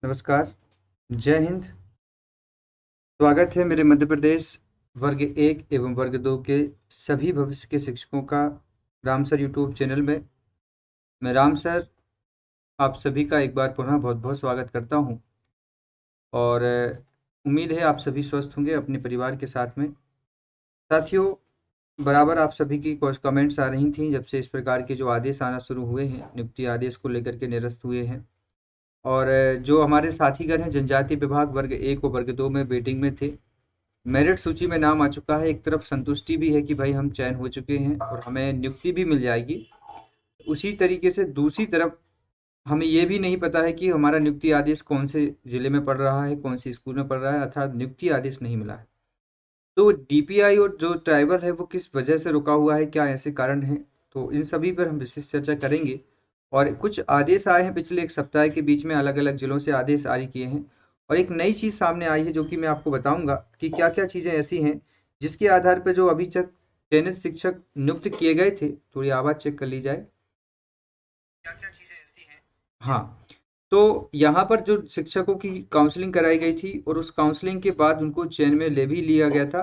नमस्कार, जय हिंद। स्वागत है मेरे मध्य प्रदेश वर्ग 1 एवं वर्ग 2 के सभी भविष्य के शिक्षकों का राम सर यूट्यूब चैनल में। मैं राम सर आप सभी का एक बार पुनः बहुत बहुत स्वागत करता हूं और उम्मीद है आप सभी स्वस्थ होंगे अपने परिवार के साथ में। साथियों, बराबर आप सभी की कुछ कमेंट्स आ रही थी जब से इस प्रकार के जो आदेश आना शुरू हुए हैं, नियुक्ति आदेश को लेकर के निरस्त हुए हैं। और जो हमारे साथीगण हैं जनजातीय विभाग वर्ग 1 और वर्ग 2 में वेटिंग में थे, मेरिट सूची में नाम आ चुका है। एक तरफ संतुष्टि भी है कि भाई हम चयन हो चुके हैं और हमें नियुक्ति भी मिल जाएगी। उसी तरीके से दूसरी तरफ हमें ये भी नहीं पता है कि हमारा नियुक्ति आदेश कौन से जिले में पड़ रहा है, कौन सी स्कूल में पड़ रहा है, अर्थात नियुक्ति आदेश नहीं मिला है। तो डीपीआई और जो ट्राइबल है वो किस वजह से रुका हुआ है, क्या ऐसे कारण हैं, तो इन सभी पर हम विशेष चर्चा करेंगे। और कुछ आदेश आए हैं पिछले एक सप्ताह के बीच में, अलग अलग जिलों से आदेश जारी किए हैं और एक नई चीज़ सामने आई है जो कि मैं आपको बताऊंगा कि क्या क्या चीज़ें ऐसी हैं जिसके आधार पर जो अभी तक चयनित शिक्षक नियुक्त किए गए थे, थोड़ी आवाज़ चेक कर ली जाए। क्या क्या चीज़ें ऐसी हैं? हाँ, तो यहाँ पर जो शिक्षकों की काउंसलिंग कराई गई थी और उस काउंसलिंग के बाद उनको चयन में ले भी लिया गया था,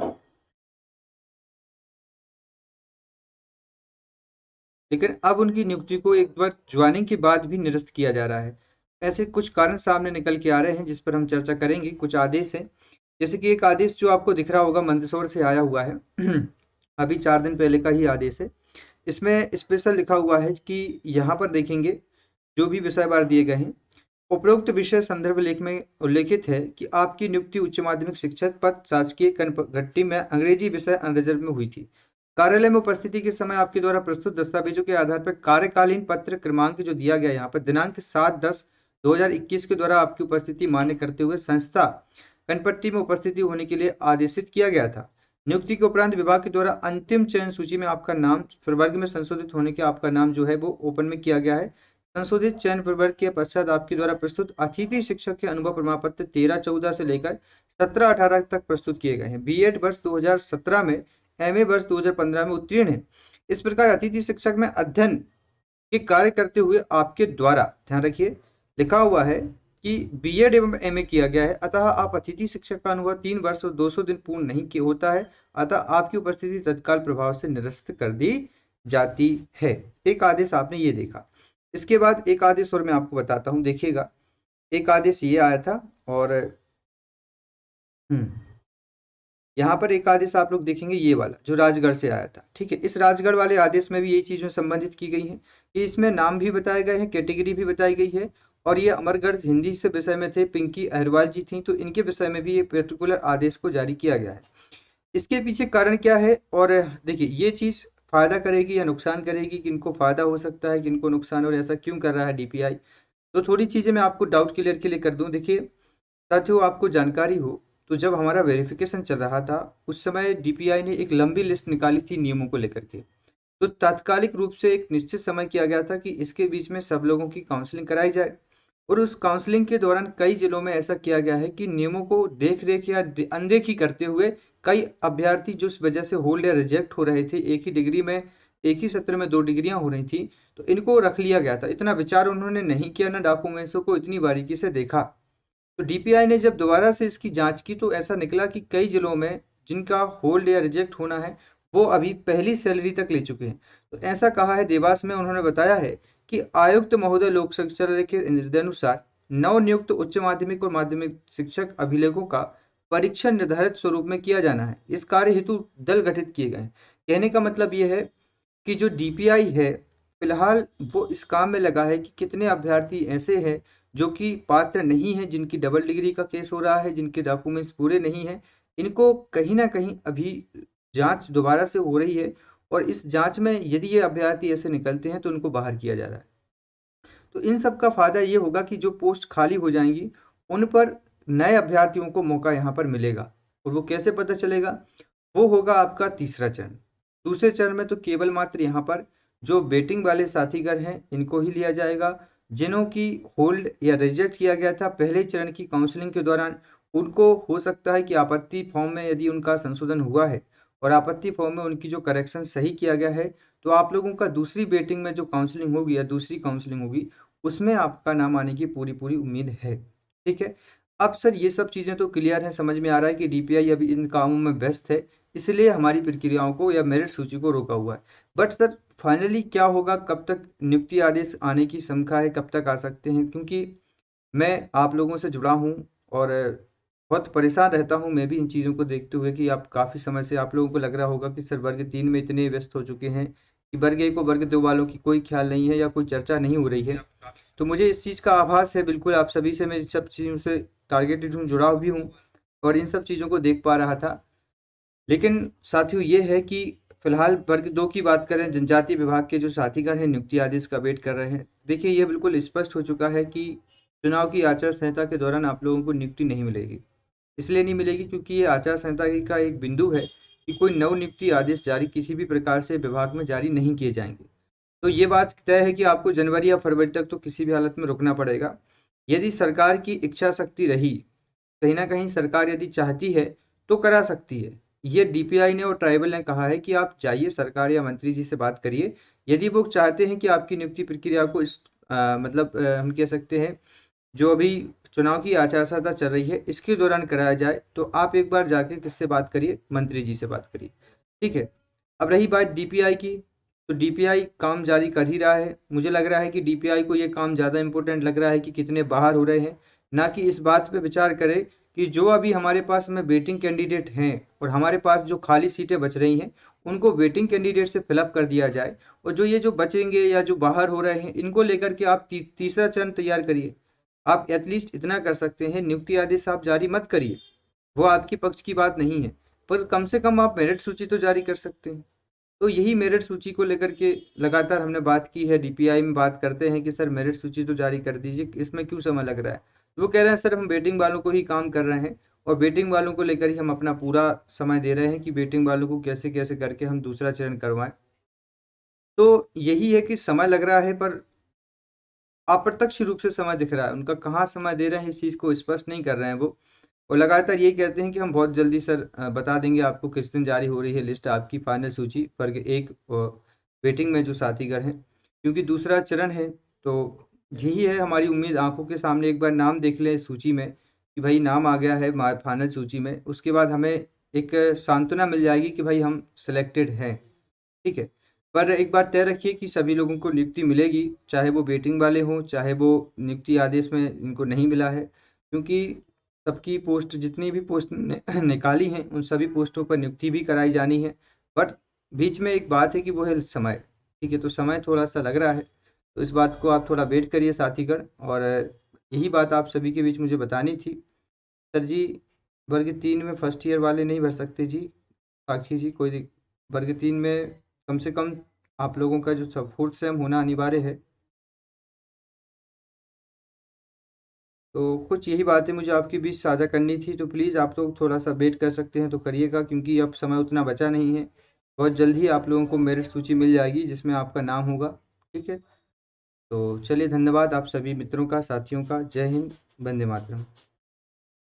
लेकिन अब उनकी नियुक्ति को एक बार ज्वाइनिंग के बाद भी निरस्त किया जा रहा है। ऐसे कुछ कारण सामने निकल के आ रहे हैं जिस पर हम चर्चा करेंगे। कुछ आदेश हैं, जैसे कि एक आदेश जो आपको दिख रहा होगा मंदसौर से आया हुआ है अभी 4 दिन पहले का ही आदेश है। इसमें स्पेशल लिखा हुआ है कि यहाँ पर देखेंगे जो भी विषय वार दिए गए हैं, उपरोक्त विषय संदर्भ लेख में उल्लेखित है कि आपकी नियुक्ति उच्च माध्यमिक शिक्षक पद शासकीय कनपट्टी में अंग्रेजी विषय अनरिजर्व में हुई थी। कार्यालय में उपस्थिति के समय आपके द्वारा प्रस्तुत दस्तावेजों के आधार पर कार्यकालीन पत्र क्रमांक जो दिया गया यहाँ पर दिनांक 7/10/2021 के द्वारा आपकी उपस्थिति मान्य करते हुए संस्था कनपट्टी में उपस्थिति होने के लिए आदेशित किया गया था। नियुक्ति के उपरांत विभाग के द्वारा अंतिम चयन सूची में आपका नाम प्रवर्ग में संशोधित होने के आपका नाम जो है वो ओपन में किया गया है। संशोधित चयन प्रवर्ग के पश्चात आपके द्वारा प्रस्तुत अतिथि शिक्षक के अनुभव प्रमाण पत्र 13-14 से लेकर 17-18 तक प्रस्तुत किए गए हैं। बीएड वर्ष 2017 में, एमए वर्ष 2015 में उत्तीर्ण है। इस प्रकार अतिथि शिक्षक में अध्ययन के कार्य करते हुए आपके द्वारा, ध्यान रखिए, लिखा हुआ है कि बीएड एवं एमए किया गया है, अतः आप अतिथि शिक्षक का अनुभव 3 वर्ष और 200 दिन पूर्ण नहीं किया होता है, अतः आपकी उपस्थिति तत्काल प्रभाव से निरस्त कर दी जाती है। एक आदेश आपने ये देखा। इसके बाद एक आदेश और मैं आपको बताता हूँ, देखिएगा। एक आदेश ये आया था और यहाँ पर एक आदेश आप लोग देखेंगे ये वाला जो राजगढ़ से आया था, ठीक है। इस राजगढ़ वाले आदेश में भी यही चीज़ में संबंधित की गई है कि इसमें नाम भी बताए गए हैं, कैटेगरी भी बताई गई है। और ये अमरगढ़ हिंदी से विषय में थे, पिंकी अहरवाल जी थी, तो इनके विषय में भी ये पर्टिकुलर आदेश को जारी किया गया है। इसके पीछे कारण क्या है, और देखिए ये चीज़ फायदा करेगी या नुकसान करेगी, किनको फायदा हो सकता है किनको नुकसान, और ऐसा क्यों कर रहा है डीपीआई, तो थोड़ी चीज़ें मैं आपको डाउट क्लियर के लिए कर दूं। देखिए साथियों, आपको जानकारी हो तो जब हमारा वेरिफिकेशन चल रहा था उस समय डीपीआई ने एक लंबी लिस्ट निकाली थी नियमों को लेकर के। तो तात्कालिक रूप से एक निश्चित समय किया गया था कि इसके बीच में सब लोगों की काउंसलिंग कराई जाए, और उस काउंसलिंग के दौरान कई जिलों में ऐसा किया गया है कि नियमों को देख रेख या अनदेखी करते हुए कई अभ्यर्थी जो इस वजह से होल्ड या रिजेक्ट हो रहे थे, एक ही डिग्री में, एक ही सत्र में 2 डिग्रियां हो रही थी, तो इनको रख लिया गया था। इतना विचार उन्होंने नहीं किया, ना डॉक्यूमेंट्सों को इतनी बारीकी से देखा। तो डीपीआई ने जब दोबारा से इसकी जांच की तो ऐसा निकला कि कई जिलों में जिनका होल्ड या रिजेक्ट होना है वो अभी पहली सैलरी तक ले चुके हैं। तो ऐसा कहा है देवास में, उन्होंने बताया है कि आयुक्त महोदय लोक शिक्षा के निर्देशानुसार नवनियुक्त उच्च माध्यमिक और माध्यमिक शिक्षक अभिलेखों का परीक्षण निर्धारित स्वरूप में किया जाना है। इस कार्य हेतु दल गठित किए गए हैं। कहने का मतलब ये है कि जो डीपीआई है फिलहाल वो इस काम में लगा है कि कितने अभ्यर्थी ऐसे हैं जो कि पात्र नहीं है, जिनकी डबल डिग्री का केस हो रहा है, जिनके डॉक्यूमेंट्स पूरे नहीं हैं, इनको कहीं ना कहीं अभी जांच दोबारा से हो रही है, और इस जांच में यदि ये अभ्यर्थी ऐसे निकलते हैं तो उनको बाहर किया जा रहा है। तो इन सब का फायदा ये होगा कि जो पोस्ट खाली हो जाएंगी उन पर नए अभ्यर्थियों को मौका यहाँ पर मिलेगा। और वो कैसे पता चलेगा, वो होगा आपका तीसरा चरण। दूसरे चरण में तो केवल मात्र यहाँ पर जो वेटिंग वाले साथीगण हैं इनको ही लिया जाएगा। जिन्हों की होल्ड या रिजेक्ट किया गया था पहले चरण की काउंसलिंग के दौरान, उनको हो सकता है कि आपत्ति फॉर्म में यदि उनका संशोधन हुआ है और आपत्ति फॉर्म में उनकी जो करेक्शन सही किया गया है, तो आप लोगों का दूसरी वेटिंग में जो काउंसलिंग होगी या दूसरी काउंसलिंग होगी, उसमें आपका नाम आने की पूरी उम्मीद है। ठीक है। अब सर ये सब चीज़ें तो क्लियर है, समझ में आ रहा है कि डीपीआई अभी इन कामों में व्यस्त है, इसलिए हमारी प्रक्रियाओं को या मेरिट सूची को रोका हुआ है। बट सर फाइनली क्या होगा, कब तक नियुक्ति आदेश आने की शंका है, कब तक आ सकते हैं? क्योंकि मैं आप लोगों से जुड़ा हूँ और बहुत परेशान रहता हूँ मैं भी इन चीज़ों को देखते हुए कि आप काफ़ी समय से आप लोगों को लग रहा होगा कि सर वर्ग 3 में इतने व्यस्त हो चुके हैं कि वर्ग 1 और वर्ग 2 वालों की कोई ख्याल नहीं है या कोई चर्चा नहीं हो रही है। तो मुझे इस चीज़ का आभास है, बिल्कुल आप सभी से मैं इस सब चीज़ों से टारगेटेड हूँ, जुड़ा भी हूँ और इन सब चीज़ों को देख पा रहा था। लेकिन साथियों ये है कि फिलहाल वर्ग 2 की बात करें, जनजाति विभाग के जो साथीगण हैं नियुक्ति आदेश का वेट कर रहे हैं। देखिए ये बिल्कुल स्पष्ट हो चुका है कि चुनाव की आचार संहिता के दौरान आप लोगों को नियुक्ति नहीं मिलेगी। इसलिए नहीं मिलेगी क्योंकि ये आचार संहिता का एक बिंदु है कि कोई नव नियुक्ति आदेश जारी किसी भी प्रकार से विभाग में जारी नहीं किए जाएंगे। तो ये बात तय है कि आपको जनवरी या फरवरी तक तो किसी भी हालत में रुकना पड़ेगा। यदि सरकार की इच्छा शक्ति रही, कहीं ना कहीं सरकार यदि चाहती है तो करा सकती है। ये डीपीआई ने और ट्राइबल ने कहा है कि आप जाइए सरकार या मंत्री जी से बात करिए, यदि वो चाहते हैं कि आपकी नियुक्ति प्रक्रिया को हम कह सकते हैं जो अभी चुनाव की आचार संहिता चल रही है इसके दौरान कराया जाए, तो आप एक बार जाके किससे बात करिए, मंत्री जी से बात करिए। ठीक है। अब रही बात डीपीआई की, तो डीपीआई काम जारी कर ही रहा है। मुझे लग रहा है कि डीपीआई को ये काम ज़्यादा इंपॉर्टेंट लग रहा है कि कितने बाहर हो रहे हैं, ना कि इस बात पे विचार करे कि जो अभी हमारे पास में वेटिंग कैंडिडेट हैं और हमारे पास जो खाली सीटें बच रही हैं उनको वेटिंग कैंडिडेट से फिलअप कर दिया जाए, और जो ये जो बचेंगे या जो बाहर हो रहे हैं इनको लेकर के आप तीसरा चरण तैयार करिए। आप एटलीस्ट इतना कर सकते हैं, नियुक्ति आदेश आप जारी मत करिए, वो आपके पक्ष की बात नहीं है, पर कम से कम आप मेरिट सूची तो जारी कर सकते हैं। तो यही मेरिट सूची को लेकर के लगातार हमने बात की है, डीपीआई में बात करते हैं कि सर मेरिट सूची तो जारी कर दीजिए, इसमें क्यों समय लग रहा है? वो कह रहे हैं सर हम वेटिंग वालों को ही काम कर रहे हैं और वेटिंग वालों को लेकर ही हम अपना पूरा समय दे रहे हैं कि वेटिंग वालों को कैसे कैसे करके हम दूसरा चरण करवाएं। तो यही है कि समय लग रहा है, पर अप्रत्यक्ष रूप से समय दिख रहा है, उनका कहाँ समय दे रहे हैं इस चीज़ को स्पष्ट नहीं कर रहे हैं वो। और लगातार यही कहते हैं कि हम बहुत जल्दी सर बता देंगे आपको किस दिन जारी हो रही है लिस्ट आपकी फाइनल सूची वर्ग 1 वेटिंग में जो साथीगण हैं, क्योंकि दूसरा चरण है। तो यही है हमारी उम्मीद, आंखों के सामने एक बार नाम देख लें इस सूची में कि भाई नाम आ गया है फाइनल सूची में, उसके बाद हमें एक सांत्वना मिल जाएगी कि भाई हम सिलेक्टेड हैं। ठीक है। पर एक बात तय रखिए कि सभी लोगों को नियुक्ति मिलेगी, चाहे वो वेटिंग वाले हों, चाहे वो नियुक्ति आदेश में इनको नहीं मिला है, क्योंकि सबकी पोस्ट जितनी भी पोस्ट निकाली हैं उन सभी पोस्टों पर नियुक्ति भी कराई जानी है। बट बीच में एक बात है कि वो है समय। ठीक है, तो समय थोड़ा सा लग रहा है, तो इस बात को आप थोड़ा वेट करिए साथीगण। और यही बात आप सभी के बीच मुझे बतानी थी। सर जी वर्ग 3 में फर्स्ट ईयर वाले नहीं भर सकते जी, साक्षी जी कोई वर्ग 3 में कम से कम आप लोगों का जो फोर्थ सेम होना अनिवार्य है। तो कुछ यही बातें मुझे आपके बीच साझा करनी थी, तो प्लीज़ आप लोग थोड़ा सा वेट कर सकते हैं तो करिएगा, क्योंकि अब समय उतना बचा नहीं है। बहुत जल्द ही आप लोगों को मेरिट सूची मिल जाएगी जिसमें आपका नाम होगा। ठीक है। तो चलिए, धन्यवाद आप सभी मित्रों का, साथियों का। जय हिंद, वंदे मातरम।